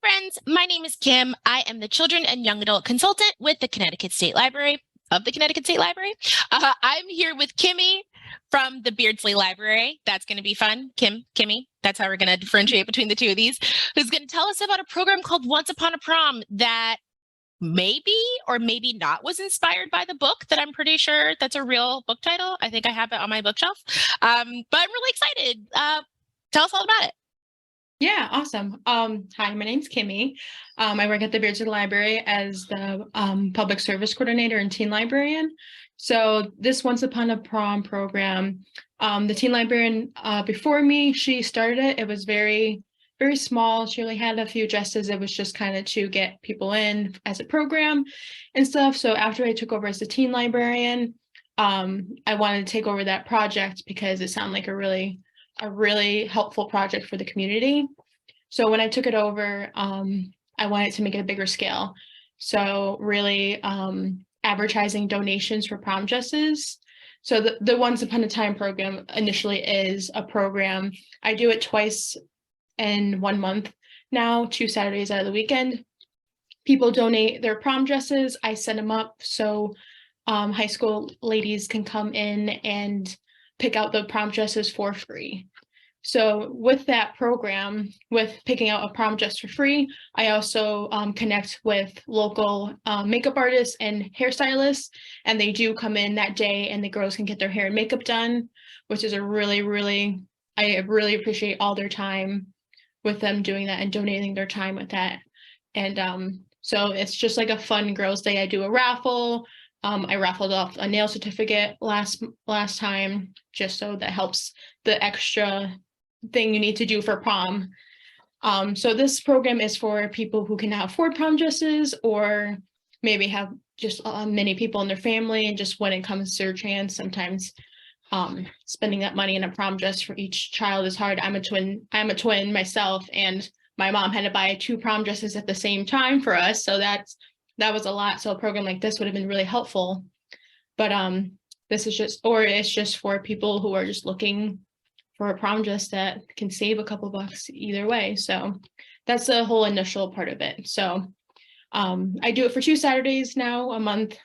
friends. My name is Kim. I am the Children and Young Adult Consultant with the Connecticut State Library of the Connecticut State Library. I'm here with Kimmy from the Beardsley Library. That's going to be fun. Kimmy, that's how we're going to differentiate between the two of these, who's going to tell us about a program called Once Upon a Prom that maybe or maybe not was inspired by the book that I'm pretty sure that's a real book title. I think I have it on my bookshelf. But I'm really excited. Tell us all about it. Yeah, awesome. Hi, my name's Kimmy. I work at the Beardsley Library as the public service coordinator and teen librarian. So this Once Upon a Prom program, the teen librarian before me, she started it. It was very, very small. She only had a few dresses. It was just kind of to get people in as a program and stuff. So after I took over as the teen librarian, I wanted to take over that project because it sounded like a really helpful project for the community. So when I took it over, I wanted to make it a bigger scale. So really advertising donations for prom dresses. So the Once Upon a Time program initially is a program. I do it twice in 1 month now, 2 Saturdays out of the weekend. People donate their prom dresses. I set them up so high school ladies can come in and pick out the prom dresses for free. So with that program, with picking out a prom dress for free, I also connect with local makeup artists and hairstylists, and they do come in that day and the girls can get their hair and makeup done, which is I really appreciate all their time with them doing that and donating their time with that. And so it's just like a fun girls' day. I do a raffle. I raffled off a nail certificate last time, just so that helps the extra thing you need to do for prom. So this program is for people who cannot afford prom dresses or maybe have just many people in their family, and just when it comes to their chance, sometimes spending that money in a prom dress for each child is hard. I'm a twin myself, and my mom had to buy 2 prom dresses at the same time for us, so that was a lot. So a program like this would have been really helpful. But this is it's just for people who are just looking for a prom dress that can save a couple bucks either way. So that's the whole initial part of it. So I do it for 2 Saturdays now a month,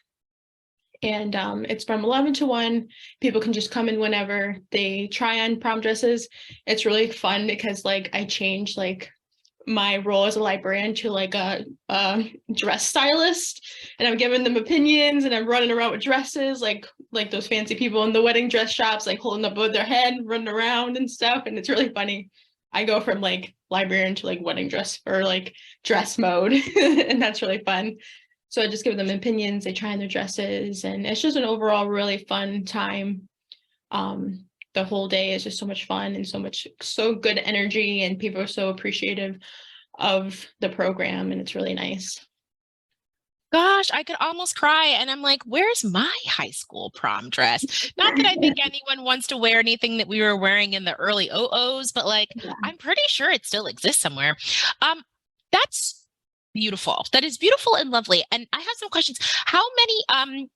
and it's from 11 to 1. People can just come in whenever. They try on prom dresses. It's really fun because I change my role as a librarian to a dress stylist, and I'm giving them opinions, and I'm running around with dresses like those fancy people in the wedding dress shops, holding up with their head, running around and stuff. And it's really funny. I go from librarian to wedding dress or dress mode and that's really fun. So I just give them opinions, they try on their dresses, and it's just an overall really fun time. The whole day is just so much fun and so good energy, and people are so appreciative of the program, and it's really nice. Gosh, I could almost cry. And I'm like, where's my high school prom dress? Not that I think anyone wants to wear anything that we were wearing in the early 00s, but Yeah. I'm pretty sure it still exists somewhere. That's beautiful. That is beautiful and lovely. And I have some questions. How many,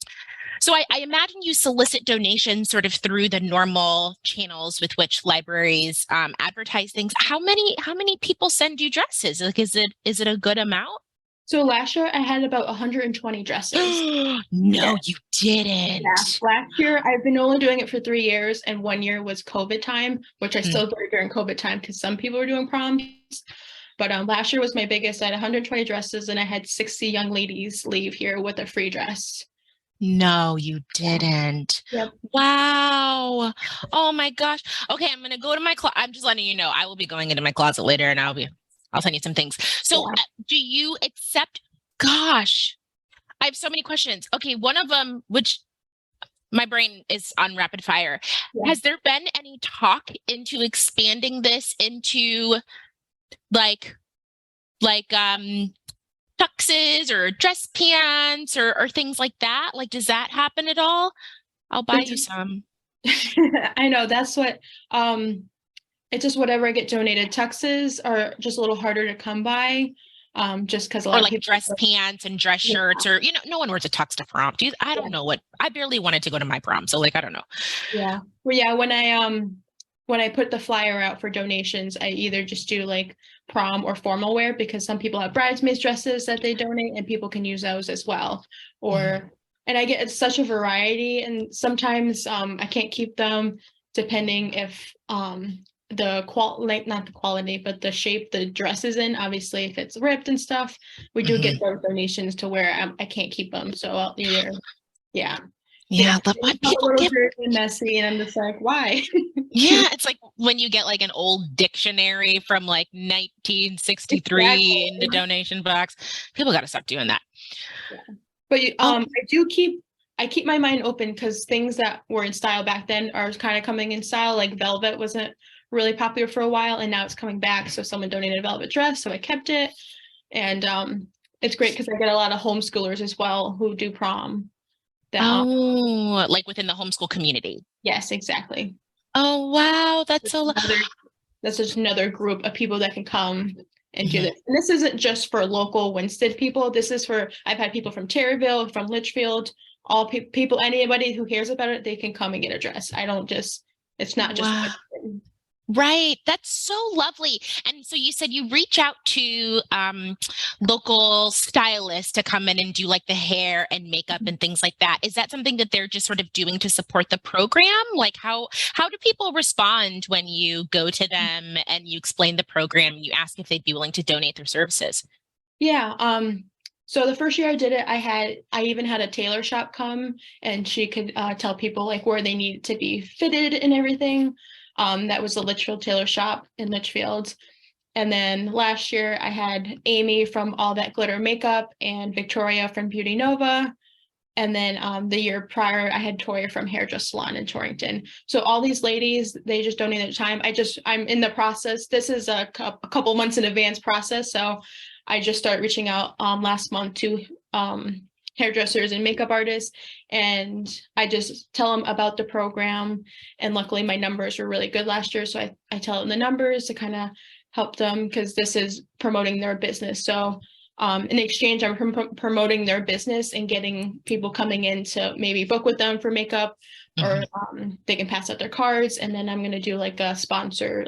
so I imagine you solicit donations sort of through the normal channels with which libraries advertise things. How many people send you dresses? Is it a good amount? So last year I had about 120 dresses. No, you didn't. Yeah. Last year, I've been only doing it for 3 years, and 1 year was COVID time, which I still did during COVID time because some people were doing proms. But last year was my biggest. I had 120 dresses, and I had 60 young ladies leave here with a free dress. No, you didn't. Yep. Wow. Oh my gosh. Okay, I'm gonna go to my closet. I'm just letting you know I will be going into my closet later, and I'll send you some things. So do you accept, gosh, I have so many questions. Okay, one of them, which my brain is on rapid fire. Yeah. Has there been any talk into expanding this into tuxes or dress pants or things like that? Does that happen at all? I'll buy you some. I know, that's what, it's just whatever I get donated. Tuxes are just a little harder to come by, just because a lot of people dress pants and dress shirts, or no one wears a tux to prom. I don't know what. I barely wanted to go to my prom, so I don't know. Yeah. Well, yeah. When when I put the flyer out for donations, I either just do like prom or formal wear, because some people have bridesmaids dresses that they donate and people can use those as well. Or, and I get, it's such a variety, and sometimes I can't keep them depending if the like not the quality, but the shape the dress is in. Obviously, if it's ripped and stuff, we do get those donations to where I can't keep them. So I'll either, yeah. Yeah, Yeah, but a people little give. dirty and messy, and I'm just like, why? Yeah, it's like when you get like an old dictionary from like 1963 in the Exactly. donation box. People got to stop doing that. Yeah. But Oh, I keep my mind open, because things that were in style back then are kind of coming in style. Like velvet wasn't really popular for a while, and now it's coming back. So someone donated a velvet dress, so I kept it. And it's great because I get a lot of homeschoolers as well who do prom. That oh, like within the homeschool community. yes, exactly. Oh, wow, that's so. That's just another group of people that can come and do this. And this isn't just for local Winston people. This is for, I've had people from Terryville, from Litchfield, all people, anybody who hears about it, they can come and get a dress. I don't just, it's not just Wow. Winston. Right. That's so lovely. And so you said you reach out to local stylists to come in and do like the hair and makeup and things like that. Is that something that they're just sort of doing to support the program? Like how do people respond when you go to them and you explain the program and you ask if they'd be willing to donate their services? Yeah. So the first year I did it, I even had a tailor shop come, and she could tell people like where they needed to be fitted and everything. That was the Litchfield Tailor Shop in Litchfield. And then last year I had Amy from All That Glitter Makeup and Victoria from Beauty Nova. And then the year prior, I had Toya from Hairdress Salon in Torrington. So all these ladies, they just donate their time. I'm in the process. This is a couple months in advance process. So I just started reaching out last month to hairdressers and makeup artists, and I just tell them about the program. And luckily my numbers were really good last year. So I tell them the numbers to kind of help them, because this is promoting their business. So in exchange, I'm promoting their business and getting people coming in to maybe book with them for makeup, or they can pass out their cards. And then I'm going to do like a sponsor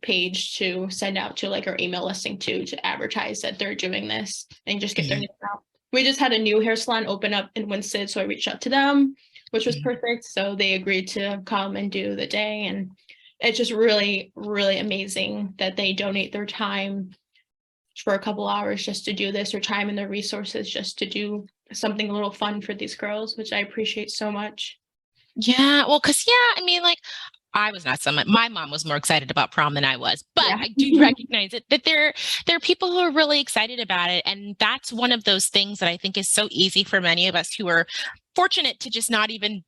page to send out to like our email listing to advertise that they're doing this and just get their name out. We just had a new hair salon open up in Winston, so I reached out to them, which was perfect. So they agreed to come and do the day. And it's just really, really amazing that they donate their time for a couple hours just to do this, or time and their resources just to do something a little fun for these girls, which I appreciate so much. Yeah, well, because I mean, like I was not someone. My mom was more excited about prom than I was, but Yeah. I do recognize it that there are people who are really excited about it, and that's one of those things that I think is so easy for many of us who are fortunate to just not even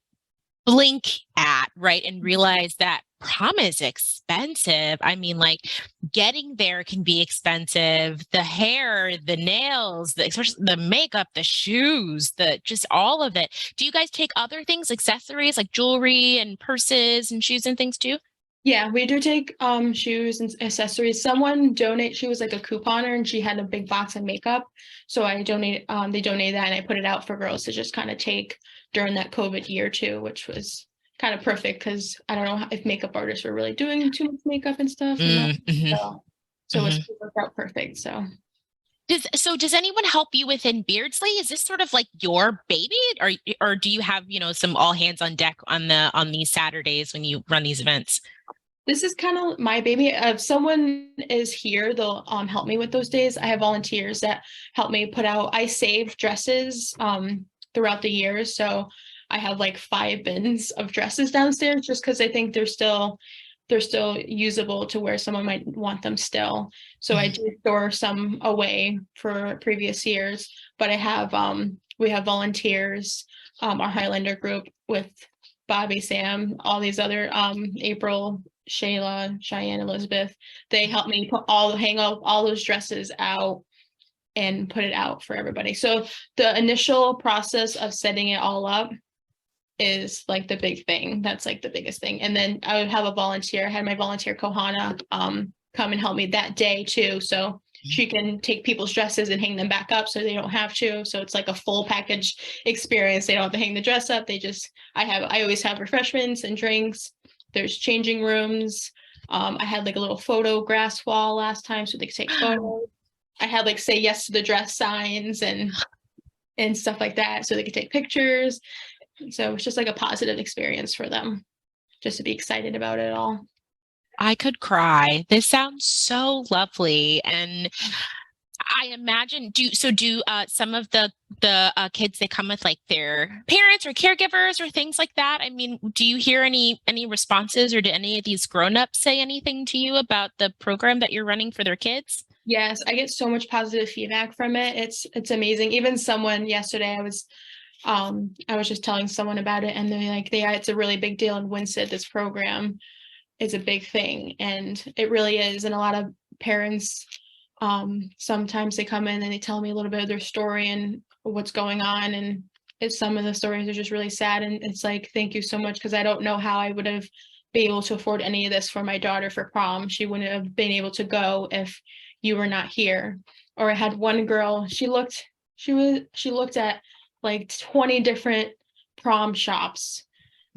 blink at, right, and realize that prom is expensive. I mean, like getting there can be expensive. The hair, the nails, especially the makeup, the shoes, the just all of it. Do you guys take other things, accessories like jewelry and purses and shoes and things too? Yeah, we do take shoes and accessories. Someone she was like a couponer, and she had a big box of makeup. So I they donated that, and I put it out for girls to just kind of take during that COVID year too, which was kind of perfect, because I don't know if makeup artists were really doing too much makeup and stuff. So it worked out perfect. So Does anyone help you within Beardsley? Is this sort of like your baby, or do you have, some all hands on deck on these Saturdays when you run these events? this is kind of my baby. If someone is here, they'll help me with those days. I have volunteers that help me put out. I save dresses throughout the year, so I have like 5 bins of dresses downstairs, just because I think they're still usable to where someone might want them still. So I do store some away for previous years, but I have we have volunteers, our Highlander group with Bobby, Sam, all these other April, Shayla, Cheyenne, Elizabeth. They help me hang up all those dresses out and put it out for everybody. So the initial process of setting it all up is like the big thing. That's like the biggest thing. And then I would have a volunteer. I had my volunteer Kohana come and help me that day too. So she can take people's dresses and hang them back up so they don't have to. So it's like a full package experience. They don't have to hang the dress up. I always have refreshments and drinks. There's changing rooms. I had like a little photo grass wall last time so they could take photos. I had like say yes to the dress signs and stuff like that so they could take pictures. So it's just like a positive experience for them, just to be excited about it all. I could cry. This sounds so lovely. And I imagine do some of the kids, they come with like their parents or caregivers or things like that? I mean, do you hear any responses, or do any of these grown-ups say anything to you about the program that you're running for their kids? Yes, I get so much positive feedback from it. It's amazing. Even someone yesterday, I was just telling someone about it, and they're like, it's a really big deal in Winston. This program is a big thing, and it really is. And a lot of parents, sometimes they come in and they tell me a little bit of their story and what's going on, and some of the stories are just really sad. And it's like, thank you so much, because I don't know how I would have been able to afford any of this for my daughter for prom. She wouldn't have been able to go if you were not here. Or I had one girl, she looked at like 20 different prom shops,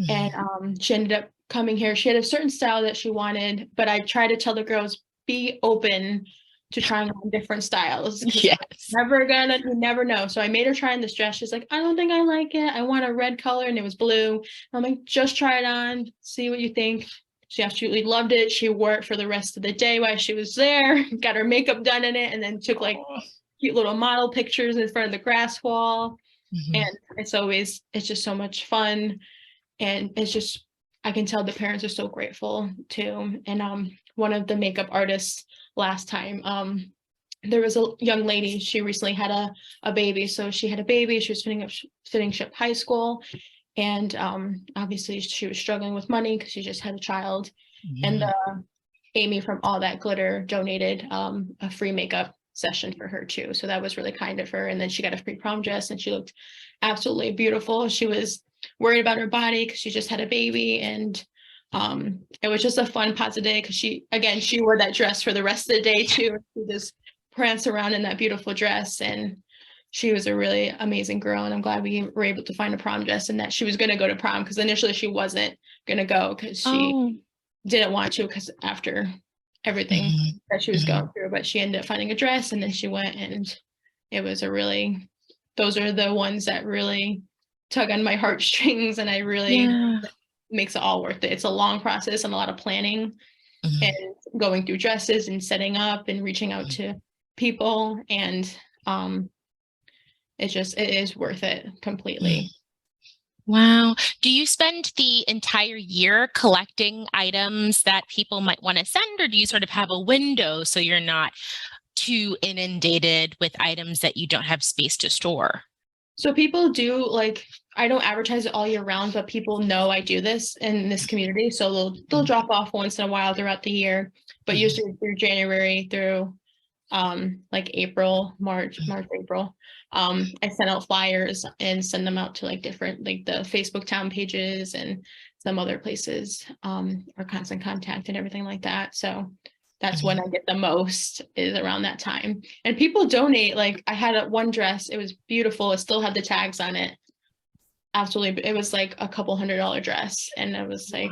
and she ended up coming here. She had a certain style that she wanted, but I tried to tell the girls, be open to trying on different styles. Yes. You never know. So I made her try on this dress. She's like, I don't think I like it. I want a red color, and it was blue. I'm like, just try it on, see what you think. She absolutely loved it. She wore it for the rest of the day while she was there, got her makeup done in it, and then took like cute little model pictures in front of the grass wall. And it's just so much fun. And it's just, I can tell the parents are so grateful too. And one of the makeup artists last time, there was a young lady, she recently had a baby. So she had a baby, she was finishing up high school. And obviously she was struggling with money because she just had a child. And Amy from All That Glitter donated a free makeup session for her too. So that was really kind of her. And then she got a free prom dress, and she looked absolutely beautiful. She was worried about her body because she just had a baby. And it was just a fun, positive day, because she wore that dress for the rest of the day too. She just pranced around in that beautiful dress, and she was a really amazing girl. And I'm glad we were able to find a prom dress, and that she was going to go to prom, because initially she wasn't going to go because she didn't want to, because after everything that she was going through, but she ended up finding a dress, and then she went, and it was those are the ones that really tug on my heartstrings, and I really makes it all worth it. It's a long process and a lot of planning and going through dresses and setting up and reaching out to people, and it is worth it completely. Wow. Do you spend the entire year collecting items that people might want to send, or do you sort of have a window so you're not too inundated with items that you don't have space to store? So people do, like, I don't advertise it all year round, but people know I do this in this community. So they'll drop off once in a while throughout the year, but usually through January through like April, March, April. I send out flyers and send them out to like different, like the Facebook town pages and some other places, or Constant Contact and everything like that. So that's when I get the most, is around that time. And people donate. Like I had one dress, it was beautiful. It still had the tags on it. Absolutely. It was like a couple $100 dress. And it was like,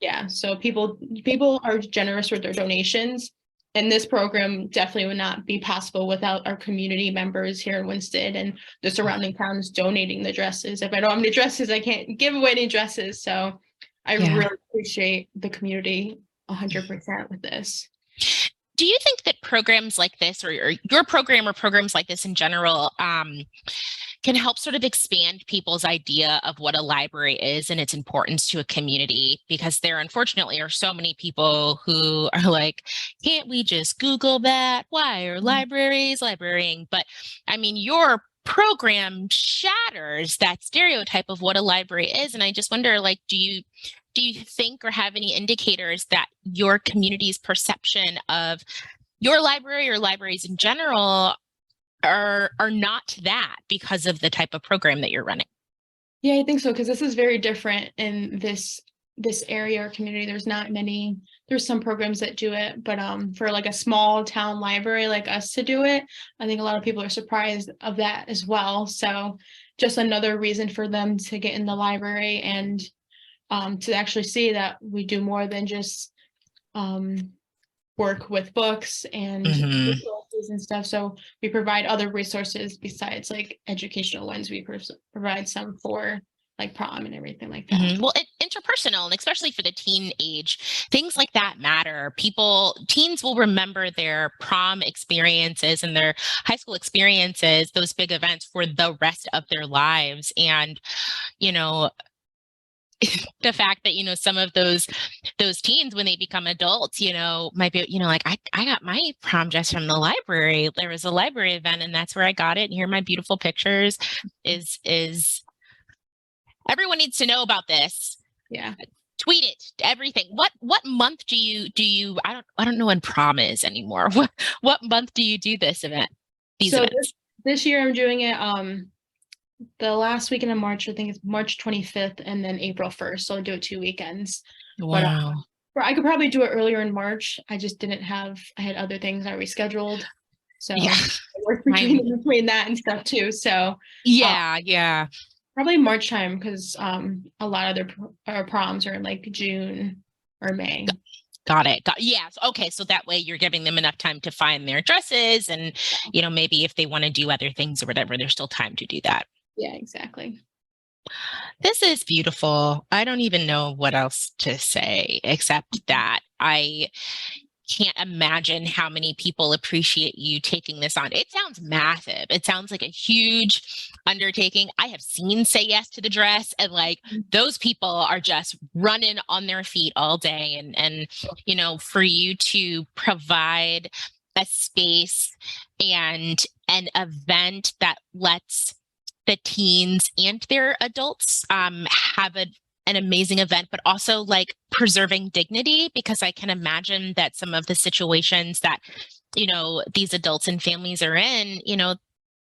yeah. So people are generous with their donations. And this program definitely would not be possible without our community members here in Winston and the surrounding towns donating the dresses. If I don't have any dresses, I can't give away any dresses. So I really appreciate the community 100% with this. Do you think that programs like this, or your program or programs like this in general, can help sort of expand people's idea of what a library is and its importance to a community? Because there unfortunately are so many people who are like, can't we just Google that? Why are libraries librarying? But I mean, your program shatters that stereotype of what a library is. And I just wonder, like, do you think or have any indicators that your community's perception of your library or libraries in general are not that because of the type of program that you're running? Yeah, I think so, because this is very different in this area or community. There's some programs that do it, but for like a small town library like us to do it, I think a lot of people are surprised of that as well. So just another reason for them to get in the library. And to actually see that we do more than just work with books and resources and stuff. So we provide other resources besides like educational ones. We provide some for like prom and everything like that. Well, interpersonal, and especially for the teen age, things like that matter. Teens will remember their prom experiences and their high school experiences, those big events, for the rest of their lives. And, the fact that, some of those teens, when they become adults, might be, like, I got my prom dress from the library. There was a library event and that's where I got it. And here are my beautiful pictures. Is everyone needs to know about this. Yeah. Tweet it, everything. What month do you I don't know when prom is anymore. What month do you do this event? This year I'm doing it the last weekend of March. I think it's March 25th and then April 1st. So I'll do it 2 weekends. Wow. But I could probably do it earlier in March. I just didn't have, I had other things I rescheduled. So yeah. I worked between that and stuff too. So yeah. Probably March time, because a lot of their proms are in like June or May. Got it. Yes. Okay. So that way you're giving them enough time to find their dresses and, maybe if they want to do other things or whatever, there's still time to do that. Yeah, exactly. This is beautiful. I don't even know what else to say except that I can't imagine how many people appreciate you taking this on. It sounds massive. It sounds like a huge undertaking. I have seen Say Yes to the Dress, and like those people are just running on their feet all day. And for you to provide a space and an event that lets the teens and their adults have an amazing event, but also like preserving dignity, because I can imagine that some of the situations that, these adults and families are in,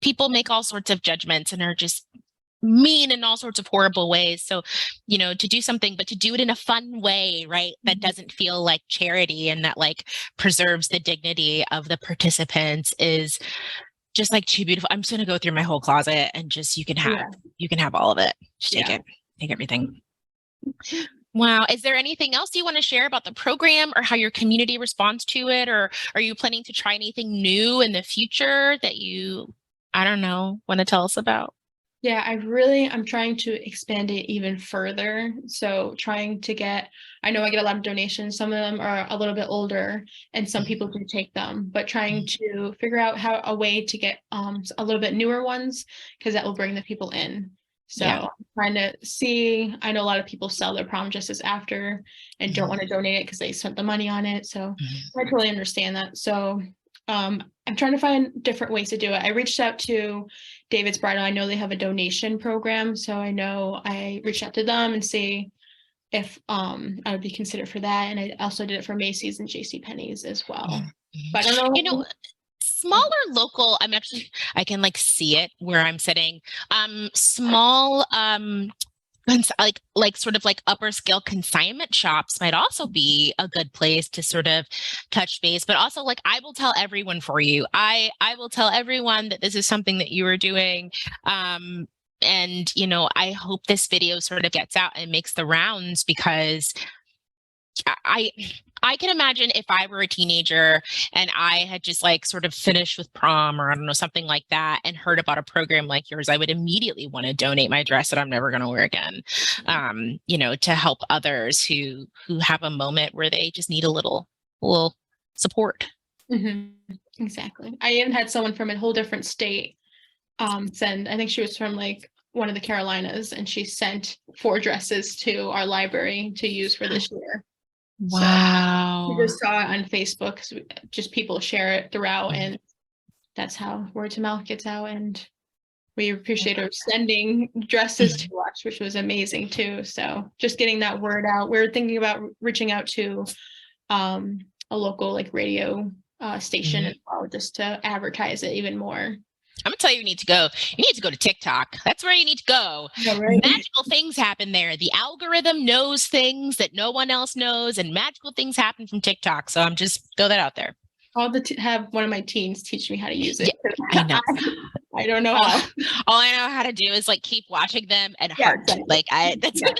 people make all sorts of judgments and are just mean in all sorts of horrible ways. So, to do something, but to do it in a fun way, right? That doesn't feel like charity and that like preserves the dignity of the participants is just like too beautiful. I'm just going to go through my whole closet and just, you can have all of it. Just take everything. Wow. Is there anything else you want to share about the program or how your community responds to it? Or are you planning to try anything new in the future that you, want to tell us about? Yeah, I'm trying to expand it even further. So trying to I know I get a lot of donations. Some of them are a little bit older and some people do take them, but trying to figure out a way to get a little bit newer ones, because that will bring the people in. So trying to see, I know a lot of people sell their prom dresses after and don't want to donate it because they spent the money on it. So I totally understand that. So I'm trying to find different ways to do it. I reached out to David's Bridal. I know they have a donation program. So I reached out to them and see if I would be considered for that. And I also did it for Macy's and JCPenney's as well. But I don't know. Smaller local, I can like see it where I'm sitting. Small, like sort of like upper scale consignment shops might also be a good place to sort of touch base. But also, like, I will tell everyone for you. I will tell everyone that this is something that you are doing. And I hope this video sort of gets out and makes the rounds, because I can imagine if I were a teenager and I had just like sort of finished with prom or I don't know, something like that, and heard about a program like yours, I would immediately want to donate my dress that I'm never going to wear again, to help others who have a moment where they just need a little support. Exactly. I even had someone from a whole different state send, I think she was from like one of the Carolinas, and she sent 4 dresses to our library to use for this year. Wow. So we just saw it on Facebook, just people share it throughout, and that's how word to mouth gets out. And we appreciate her sending dresses to us, which was amazing too. So just getting that word out. We're thinking about reaching out to a local like radio station as well, just to advertise it even more. I'm gonna tell you, you need to go. You need to go to TikTok. That's where you need to go. Yeah, right. Magical things happen there. The algorithm knows things that no one else knows, and magical things happen from TikTok. So I'm just throw that out there. I'll have one of my teens teach me how to use it. Yeah, I know. I don't know all, how. all I know how to do is like keep watching them and Yeah, heart. exactly. Like that's Yeah.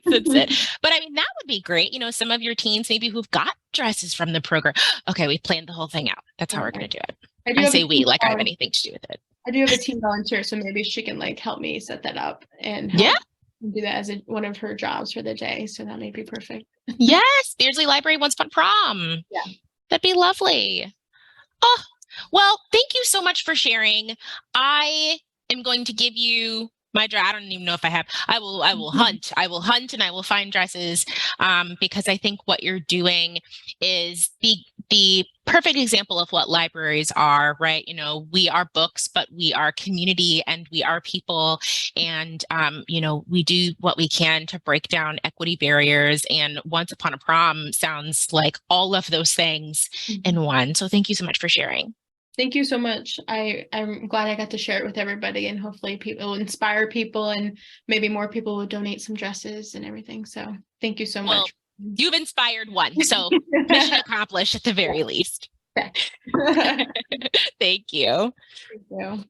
that's it. But I mean, that would be great. Some of your teens maybe who've got dresses from the program. Okay, we planned the whole thing out. That's how we're going to do it. I do I have a say we teen like I have volunteer. anything to do with it. I do have a teen volunteer, so maybe she can like help me set that up and Yeah. help do that as one of her jobs for the day. So that may be perfect. Yes, Beardsley Library wants fun prom. Yeah. That'd be lovely. Oh, well, thank you so much for sharing. I am going to give you my dress. I don't even know if I have. I will hunt. I will hunt and I will find dresses because I think what you're doing is the perfect example of what libraries are, right? We are books, but we are community and we are people. And, we do what we can to break down equity barriers. And Once Upon a Prom sounds like all of those things in one. So thank you so much for sharing. Thank you so much. I'm glad I got to share it with everybody, and hopefully people will inspire people and maybe more people will donate some dresses and everything. So thank you so Well, much. you've inspired one. So mission accomplished at the very least. Okay. Thank you. Thank you.